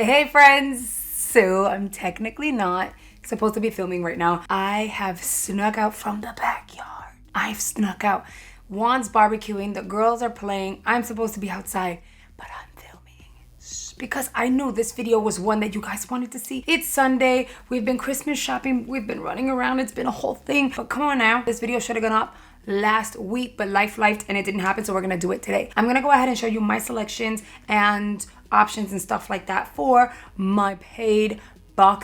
Hey friends! So I'm technically not supposed to be filming right now. I have snuck out from the backyard. I've snuck out. Juan's barbecuing, the girls are playing. I'm supposed to be outside, but I'm filming because I knew this video was one that you guys wanted to see. It's Sunday. We've been Christmas shopping. We've been running around. It's been a whole thing, but come on now. This video should have gone up last week, but life lifed and it didn't happen, so we're gonna do it today. I'm gonna go ahead and show you my selections and options and stuff like that for my paid for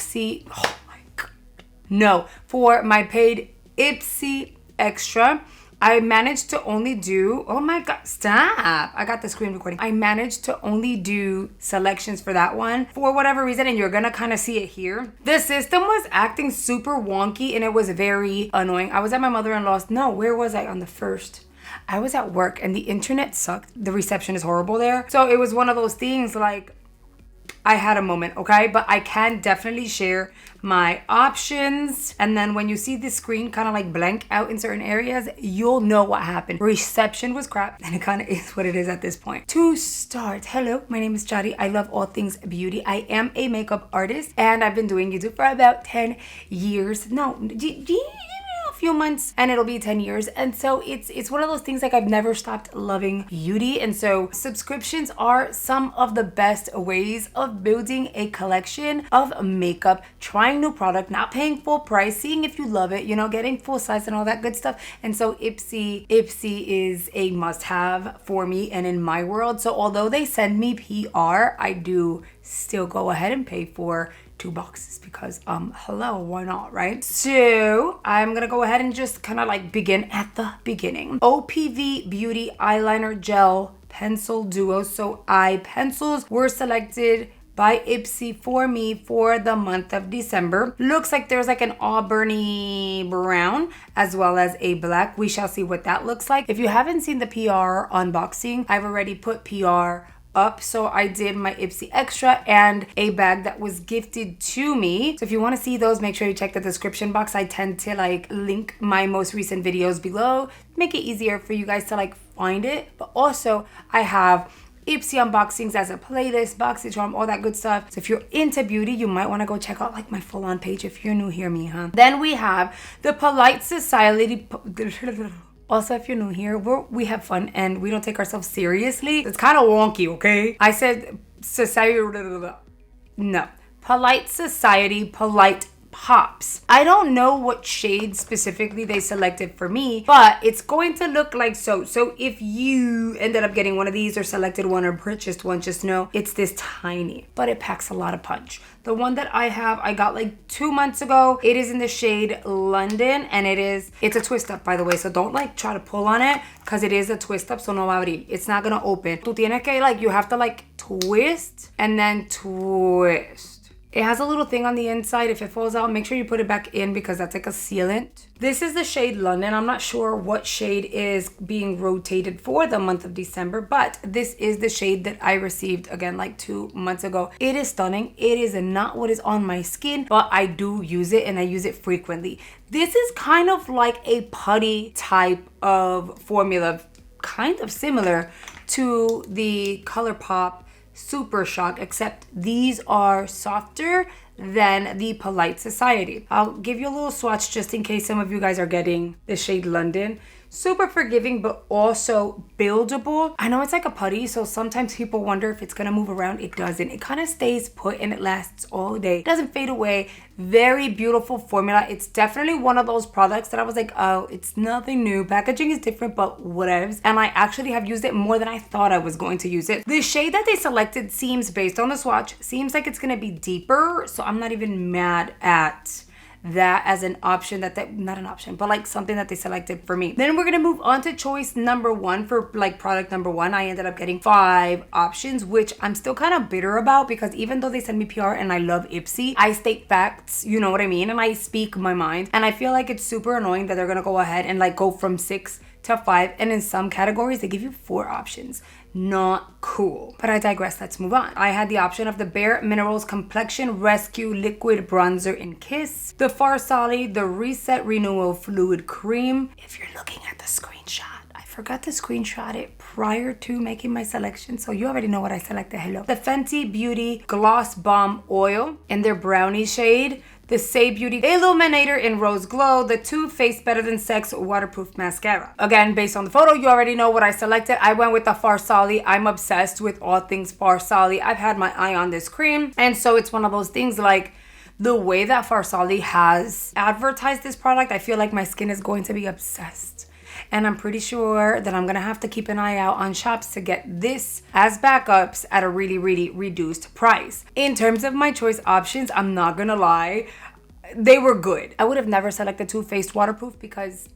my paid Ipsy extra. I managed to only do, oh my god, stop. I got the screen recording. I managed to only do selections for that one for whatever reason, and you're gonna kind of see it here. The system was acting super wonky and it was very annoying. I was at my mother-in-law's, no, where was I on the first? I was at work and the internet sucked. The reception is horrible there. So it was one of those things like, I had a moment, okay? But I can definitely share my options. And then when you see the screen kind of like blank out in certain areas, you'll know what happened. Reception was crap, and it kind of is what it is at this point. To start, hello, my name is Yari. I love all things beauty. I am a makeup artist, and I've been doing YouTube for about 10 years. No, few months and it'll be 10 years, and so it's one of those things like I've never stopped loving beauty, and so subscriptions are some of the best ways of building a collection of makeup, trying new product, not paying full price, seeing if you love it, you know, getting full size and all that good stuff. And so Ipsy is a must-have for me and in my world. So although they send me PR, I do still go ahead and pay for 2 boxes because hello, why not, right? So I'm gonna go ahead and just kind of like begin at the beginning. OPV Beauty Eyeliner Gel Pencil Duo. So eye pencils were selected by Ipsy for me for the month of December. Looks like there's like an auburny brown as well as a black. We shall see what that looks like. If you haven't seen the PR unboxing, I've already put PR up. So I did my Ipsy extra and a bag that was gifted to me. So if you want to see those, make sure you check the description box. I tend to like link my most recent videos below, make it easier for you guys to like find it. But also I have Ipsy unboxings as a playlist, Boxycharm, all that good stuff. So if you're into beauty, you might want to go check out like my full-on page if you're new here, me, huh? Then we have the Polite Society. Also, if you're new here, we have fun and we don't take ourselves seriously. It's kind of wonky, okay? I said society, no. Polite Society, Polite Pops. I don't know what shade specifically they selected for me, but it's going to look like so. So if you ended up getting one of these or selected one or purchased one, just know it's this tiny, but it packs a lot of punch. The one that I have, I got like 2 months ago. It is in the shade London, and it's a twist up, by the way. So don't like try to pull on it because it is a twist up, so no va a abrir. It's not gonna open. Tú tienes que like, you have to like twist and then twist. It has a little thing on the inside. If it falls out, make sure you put it back in because that's like a sealant. This is the shade London. I'm not sure what shade is being rotated for the month of December, but this is the shade that I received again like 2 months ago. It is stunning. It is not what is on my skin, but I do use it and I use it frequently. This is kind of like a putty type of formula, kind of similar to the ColourPop Super Shock, except these are softer than the Polite Society. I'll give you a little swatch just in case some of you guys are getting the shade London. Super forgiving, but also buildable. I know it's like a putty, so sometimes people wonder if it's gonna move around. It doesn't. It kind of stays put and it lasts all day. It doesn't fade away. Very beautiful formula. It's definitely one of those products that I was like, oh, it's nothing new. Packaging is different, but whatevs. And I actually have used it more than I thought I was going to use it. The shade that they selected seems, based on the swatch, seems like it's gonna be deeper, so I'm not even mad at that as an option, not an option, but like something that they selected for me. Then we're gonna move on to choice number 1 for like product number 1. I ended up getting 5 options, which I'm still kind of bitter about because even though they send me PR and I love Ipsy, I state facts, you know what I mean, and I speak my mind, and I feel like it's super annoying that they're gonna go ahead and like go from 6 to 5, and in some categories they give you 4 options. Not cool. But I digress, let's move on. I had the option of the Bare Minerals Complexion Rescue Liquid Bronzer in Kiss, the Farsali, the Reset Renewal Fluid Cream. If you're looking at the screenshot, I forgot forgot to screenshot it prior to making my selection, so you already know what I selected. Hello. The Fenty Beauty Gloss Bomb Oil in their brownie shade. The Say Beauty Illuminator in Rose Glow, the Too Faced Better Than Sex Waterproof Mascara. Again, based on the photo, you already know what I selected. I went with the Farsali. I'm obsessed with all things Farsali. I've had my eye on this cream, and so it's one of those things like the way that Farsali has advertised this product, I feel like my skin is going to be obsessed. And I'm pretty sure that I'm gonna have to keep an eye out on shops to get this as backups at a really, really reduced price. In terms of my choice options, I'm not gonna lie, they were good. I would have never selected Too Faced Waterproof because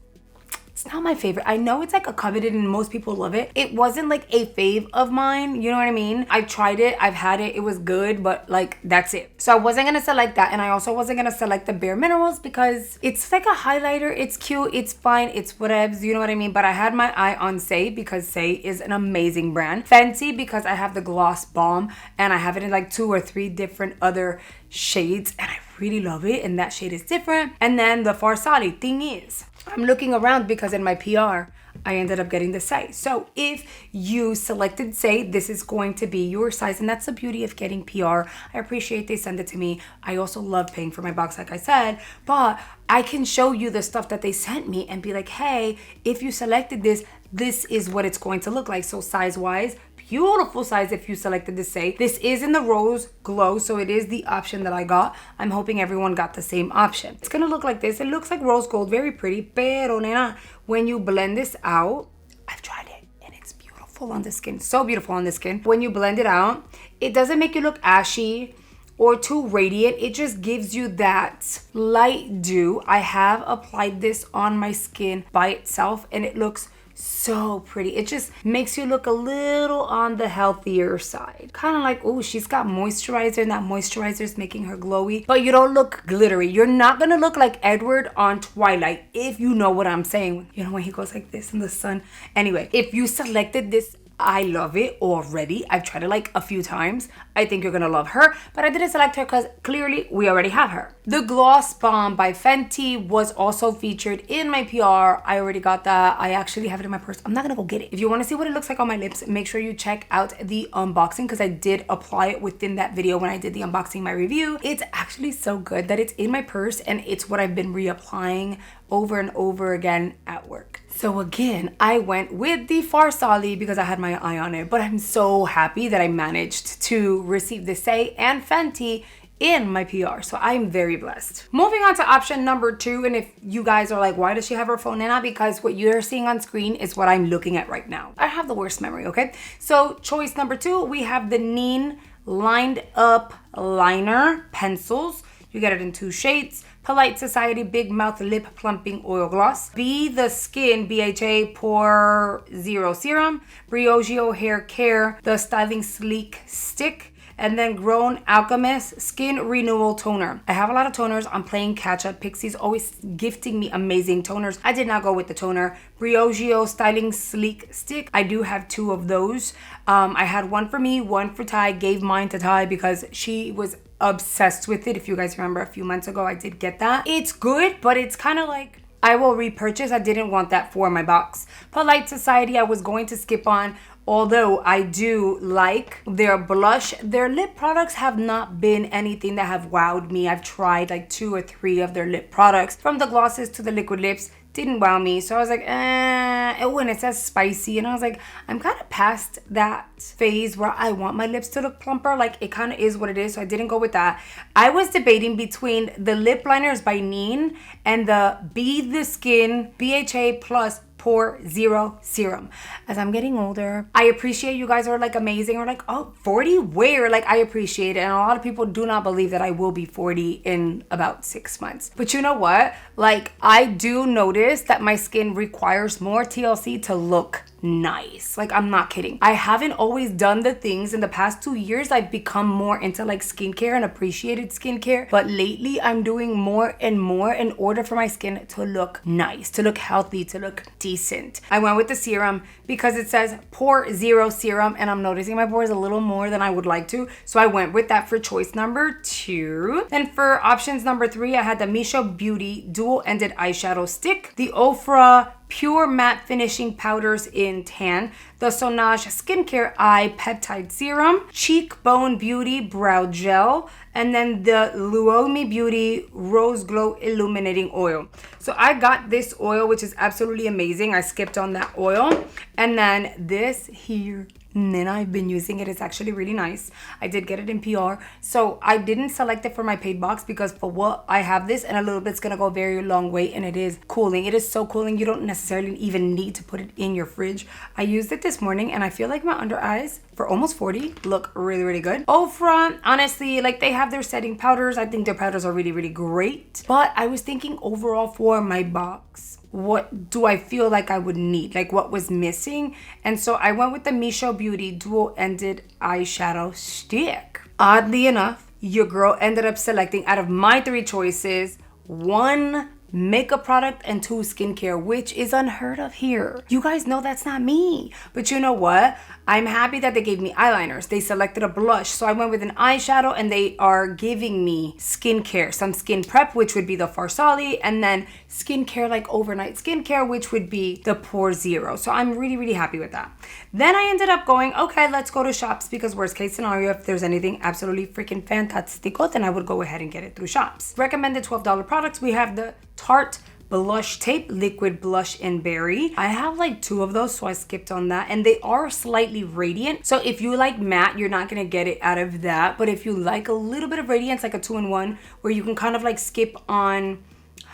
it's not my favorite. I know it's like a coveted and most people love it. It wasn't like a fave of mine, you know what I mean? I tried it, I've had it, it was good, but like that's it. So I wasn't gonna select that, and I also wasn't gonna select the Bare Minerals because it's like a highlighter, it's cute, it's fine, it's whatevs, you know what I mean? But I had my eye on Say because Say is an amazing brand. Fenty because I have the Gloss Bomb and I have it in like 2 or 3 different other shades and I really love it, and that shade is different. And then the Farsali thing is, I'm looking around because in my PR, I ended up getting the Say. So if you selected Say, this is going to be your size. And that's the beauty of getting PR. I appreciate they send it to me. I also love paying for my box, like I said. But I can show you the stuff that they sent me and be like, hey, if you selected this, this is what it's going to look like. So size-wise, beautiful size if you selected the Say. This is in the Rose Glow, so it is the option that I got. I'm hoping everyone got the same option. It's gonna look like this. It looks like rose gold, very pretty. Pero nena, when you blend this out, I've tried it and it's beautiful on the skin. So beautiful on the skin. When you blend it out, it doesn't make you look ashy or too radiant. It just gives you that light dew. I have applied this on my skin by itself and it looks so pretty. It just makes you look a little on the healthier side. Kind of like, oh, she's got moisturizer and that moisturizer is making her glowy, but you don't look glittery. You're not gonna look like Edward on Twilight, if you know what I'm saying. You know, when he goes like this in the sun. Anyway, if you selected this, I love it already. I've tried it like a few times. I think you're gonna love her, but I didn't select her because clearly we already have her. The Gloss Bomb by Fenty was also featured in my PR. I already got that. I actually have it in my purse. I'm not gonna go get it. If you wanna see what it looks like on my lips, make sure you check out the unboxing because I did apply it within that video when I did the unboxing, my review. It's actually so good that it's in my purse and it's what I've been reapplying over and over again at work. So again, I went with the Farsali because I had my eye on it, but I'm so happy that I managed to receive the Say and Fenty in my PR. So I'm very blessed. Moving on to option number 2. And if you guys are like, why does she have her phone in now? Because what you're seeing on screen is what I'm looking at right now. I have the worst memory, okay? So choice number 2, we have the Neen Lined Up Liner Pencils. You get it in 2 shades. Polite Society Big Mouth Lip Plumping Oil Gloss. Be the Skin BHA Pore Zero Serum. Briogeo Hair Care The Styling Sleek Stick. And then Grown Alchemist Skin Renewal Toner. I have a lot of toners. I'm playing catch up. Pixie's always gifting me amazing toners. I did not go with the toner. Briogeo Styling Sleek Stick. I do have 2 of those. I had one for me, one for Ty. Gave mine to Ty because she was obsessed with it. If you guys remember a few months ago, I did get that. It's good, but it's kind of like I will repurchase. I didn't want that for my box. Polite Society, I was going to skip on. Although I do like their blush, their lip products have not been anything that have wowed me. I've tried like 2 or 3 of their lip products, from the glosses to the liquid lips. Didn't wow me. So I was like, oh, and it says spicy. And I was like, I'm kind of past that phase where I want my lips to look plumper. Like, it kind of is what it is. So I didn't go with that. I was debating between the lip liners by Neen and the Be The Skin BHA Plus Pore Zero Serum. As I'm getting older, I appreciate you guys are like amazing, or like, oh, 40? Where? Like, I appreciate it. And a lot of people do not believe that I will be 40 in about 6 months. But you know what? Like, I do notice that my skin requires more TLC to look nice. Like, I'm not kidding. I haven't always done the things. In the past 2 years, I've become more into like skincare and appreciated skincare. But lately, I'm doing more and more in order for my skin to look nice, to look healthy, to look decent. I went with the serum because it says Pore Zero Serum, and I'm noticing my pores a little more than I would like to. So I went with that for choice number 2. Then for options number 3, I had the Misha Beauty Dual Ended Eyeshadow Stick, the Ofra Pure Matte Finishing Powders in Tan, the Sonage Skincare Eye Peptide Serum, Cheekbone Beauty Brow Gel, and then the Luomi Beauty Rose Glow Illuminating Oil. So I got this oil, which is absolutely amazing. I skipped on that oil. And then this here, and then I've been using it. It's actually really nice. I did get it in PR. So I didn't select it for my paid box because for what I have this and a little bit's gonna go a very long way, and it is cooling. It is so cooling. You don't necessarily even need to put it in your fridge. I used it this morning and I feel like my under eyes for almost 40 look really, really good. Ofra, honestly, like they have their setting powders. I think their powders are really, really great. But I was thinking overall for my box, what do I feel like I would need? Like what was missing? And so I went with the Misho Beauty dual-ended eyeshadow stick. Oddly enough, your girl ended up selecting out of my 3 choices, 1 makeup product and 2 skincare, which is unheard of here. You guys know that's not me. But you know what? I'm happy that they gave me eyeliners. They selected a blush. So I went with an eyeshadow and they are giving me skincare. Some skin prep, which would be the Farsali, and then skincare like overnight skincare, which would be the Pore Zero. So I'm really, really happy with that. Then I ended up going, okay, let's go to shops because worst case scenario, if there's anything absolutely freaking fantastico, then I would go ahead and get it through shops. Recommended $12 products. We have the Tarte Blush Tape Liquid Blush in Berry. I have like 2 of those, so I skipped on that. And they are slightly radiant. So if you like matte, you're not gonna get it out of that. But if you like a little bit of radiance, like a 2-in-1, where you can kind of like skip on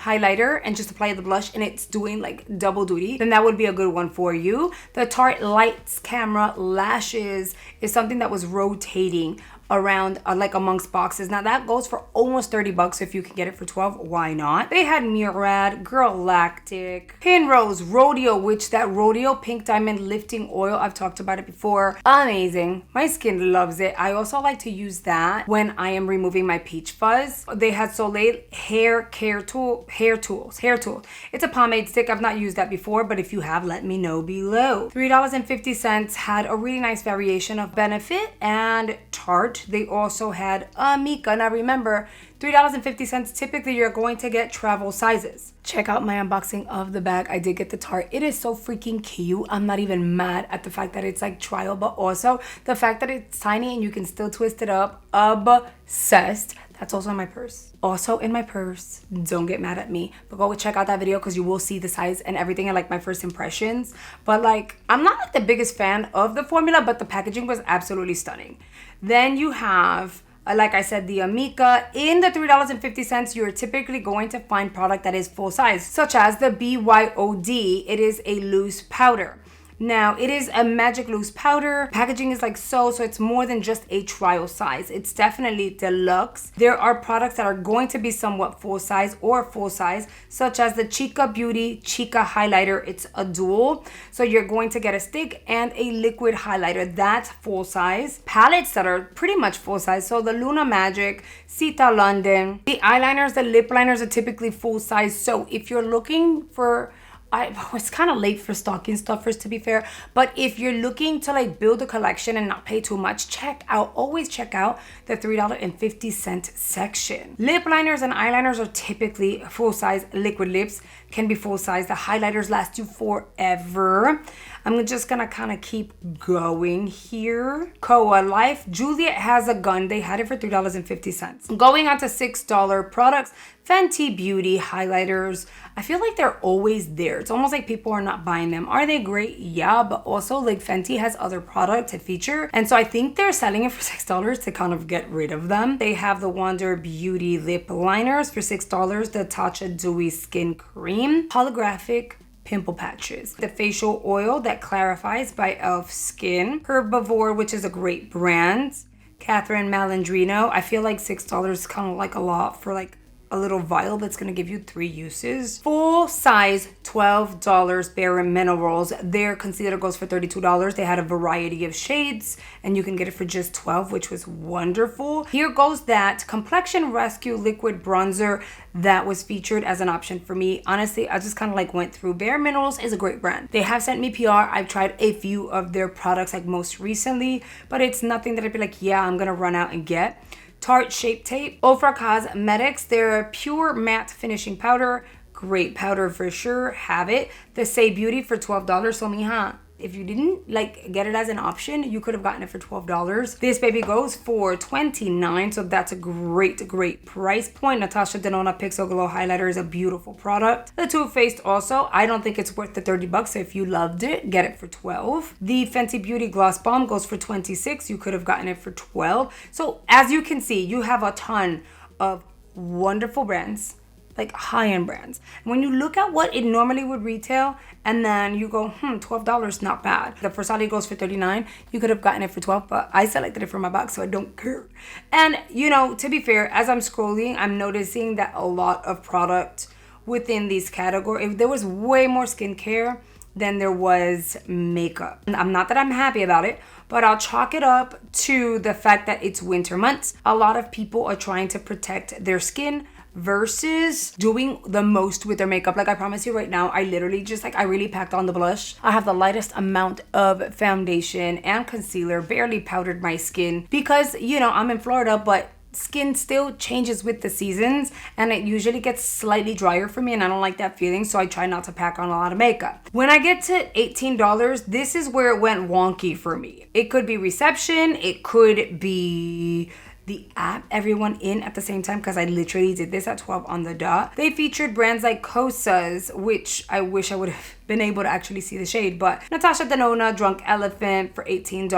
highlighter and just apply the blush and it's doing like double duty, then that would be a good one for you. The Tarte Lights Camera Lashes is something that was rotating around like amongst boxes. Now that goes for almost 30 bucks. If you can get it for 12, why not? They had Murad, Girl Lactic, Pinrose, Rodeo, which that Rodeo Pink Diamond Lifting Oil, I've talked about it before. Amazing. My skin loves it. I also like to use that when I am removing my peach fuzz. They had Soleil Hair Tool. It's a pomade stick. I've not used that before, but if you have, let me know below. $3.50 had a really nice variation of Benefit and Tarte. They also had Amika. Now remember, $3.50, typically you're going to get travel sizes. Check out my unboxing of the bag. I did get the Tarte. It is so freaking cute. I'm not even mad at the fact that it's like trial, but also the fact that it's tiny and you can still twist it up. Obsessed. That's also in my purse. Also in my purse. Don't get mad at me. But go check out that video because you will see the size and everything and like my first impressions. But like, I'm not like the biggest fan of the formula, but the packaging was absolutely stunning. Then you have, like I said, the Amika. In the $3.50, you're typically going to find product that is full size, such as the BYOD. It is a loose powder. Now, it is a magic loose powder. Packaging is like so it's more than just a trial size. It's definitely deluxe. There are products that are going to be somewhat full size or full size, such as the Chica Beauty Chica Highlighter. It's a dual. So you're going to get a stick and a liquid highlighter. That's full size. Palettes that are pretty much full size. So the Luna Magic, Sita London. The eyeliners, the lip liners are typically full size. So if you're looking for, it's kind of late for stocking stuffers, to be fair, but if you're looking to like build a collection and not pay too much, always check out the $3.50 section. Lip liners and eyeliners are typically full size. Liquid lips can be full size. The highlighters last you forever. I'm just gonna kind of keep going here. Koa Life, Juliet Has a Gun. They had it for $3.50. Going on to $6 products. Fenty Beauty highlighters. I feel like they're always there. It's almost like people are not buying them. Are they great? Yeah, but also like Fenty has other product to feature. And so I think they're selling it for $6 to kind of get rid of them. They have the Wonder Beauty lip liners for $6. The Tatcha Dewy Skin Cream. Holographic pimple patches. The facial oil that clarifies by e.l.f. Skin. Herbivore, which is a great brand. Catherine Malandrino. I feel like $6 is kind of like a lot for like a little vial that's going to give you 3 uses. Full size $12 Bare Minerals. Their concealer goes for $32. They had a variety of shades and you can get it for just $12, which was wonderful. Here goes that Complexion Rescue Liquid Bronzer that was featured as an option for me. Honestly, I just kind of like went through. Bare Minerals is a great brand. They have sent me PR. I've tried a few of their products like most recently, but it's nothing that I'd be like, yeah, I'm going to run out and get. Tarte Shape Tape. Ofra Cosmetics, their Pure Matte Finishing Powder. great powder for sure. Have it. The Say Beauty for $12. So mija, if you didn't like get it as an option, you could have gotten it for $12. This baby goes for $29, so that's a great price point. Natasha Denona Pixel Glow Highlighter is a beautiful product. The Too Faced also, I don't think it's worth the $30. So if you loved it, get it for $12. The Fenty Beauty Gloss Bomb goes for $26. You could have gotten it for $12. So as you can see, you have a ton of wonderful brands, like high-end brands. When you look at what it normally would retail and then you go, $12, not bad. The Versali goes for $39. You could have gotten it for $12, but I selected it for my box, so I don't care. And you know, to be fair, as I'm scrolling, I'm noticing that a lot of product within these categories, there was way more skincare than there was makeup. I'm not that I'm happy about it, but I'll chalk it up to the fact that it's winter months. A lot of people are trying to protect their skin versus doing the most with their makeup. Like I promise you right now, I literally just I really packed on the blush. I have the lightest amount of foundation and concealer, barely powdered my skin because, you know, I'm in Florida, but skin still changes with the seasons and it usually gets slightly drier for me and I don't like that feeling, so I try not to pack on a lot of makeup. When I get to $18, this is where it went wonky for me. It could be reception, it could be the app, everyone in at the same time, because I literally did this at 12 on the dot. They featured brands like Kosas, which I wish I would have been able to actually see the shade, but Natasha Denona Drunk Elephant for $18,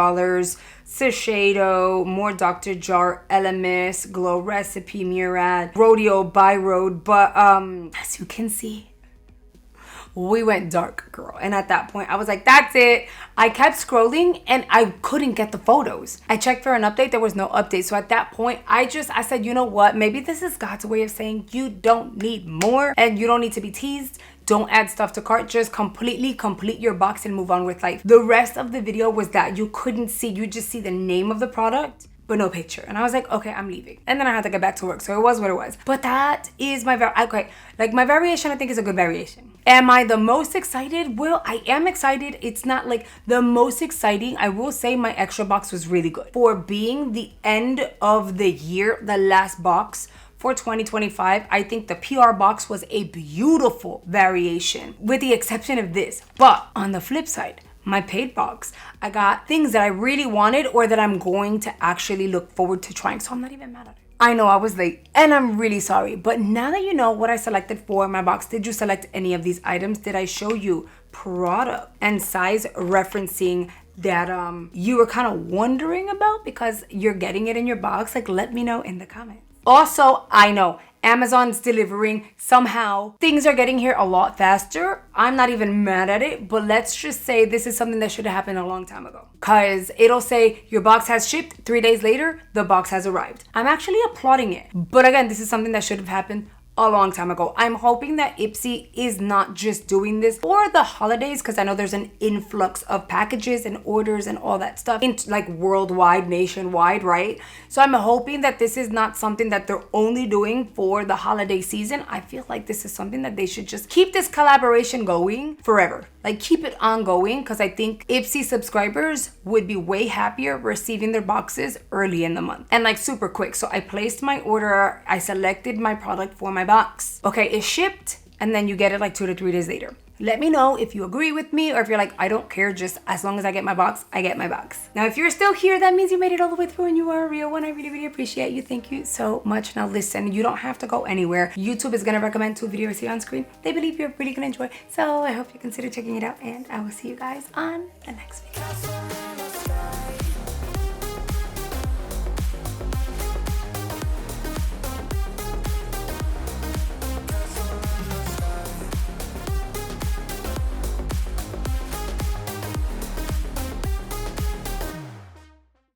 Shiseido, more Dr. Jar, Elemis, Glow Recipe, Murad, Rodeo by Road, but as you can see, we went dark, girl. And at that point, I was like, that's it. I kept scrolling and I couldn't get the photos. I checked for an update. There was no update. So at that point, I said, you know what? Maybe this is God's way of saying you don't need more and you don't need to be teased. Don't add stuff to cart. Just completely complete your box and move on with life. The rest of the video was that you couldn't see. You just see the name of the product, but no picture. And I was like, okay, I'm leaving. And then I had to get back to work. So it was what it was. But that is my my variation, I think, is a good variation. Am I the most excited? Well, I am excited. It's not like the most exciting. I will say my extra box was really good. For being the end of the year, the last box for 2025, I think the PR box was a beautiful variation, with the exception of this. But on the flip side, my paid box, I got things that I really wanted or that I'm going to actually look forward to trying. So I'm not even mad at it. I know I was late and I'm really sorry, but now that you know what I selected for my box, did you select any of these items? Did I show you product and size referencing that you were kind of wondering about because you're getting it in your box? Like, let me know in the comments. Also, I know Amazon's delivering. Somehow things are getting here a lot faster. I'm not even mad at it, but let's just say this is something that should have happened a long time ago, because it'll say your box has shipped. 3 days later, the box has arrived. I'm actually applauding it. But again, this is something that should have happened a long time ago. I'm hoping that Ipsy is not just doing this for the holidays, because I know there's an influx of packages and orders and all that stuff in like worldwide, nationwide, right? So I'm hoping that this is not something that they're only doing for the holiday season. I feel like this is something that they should just keep this collaboration going forever. Like, keep it ongoing, because I think Ipsy subscribers would be way happier receiving their boxes early in the month and like super quick. So I placed my order, I selected my product for my box. Okay, it shipped and then you get it like 2 to 3 days later. Let me know if you agree with me or if you're like, I don't care, just as long as I get my box, I get my box. Now, if you're still here, that means you made it all the way through and you are a real one. I really appreciate you. Thank you so much. Now listen, you don't have to go anywhere. YouTube is gonna recommend 2 videos here on screen. They believe you're really gonna enjoy. So I hope you consider checking it out and I will see you guys on the next video.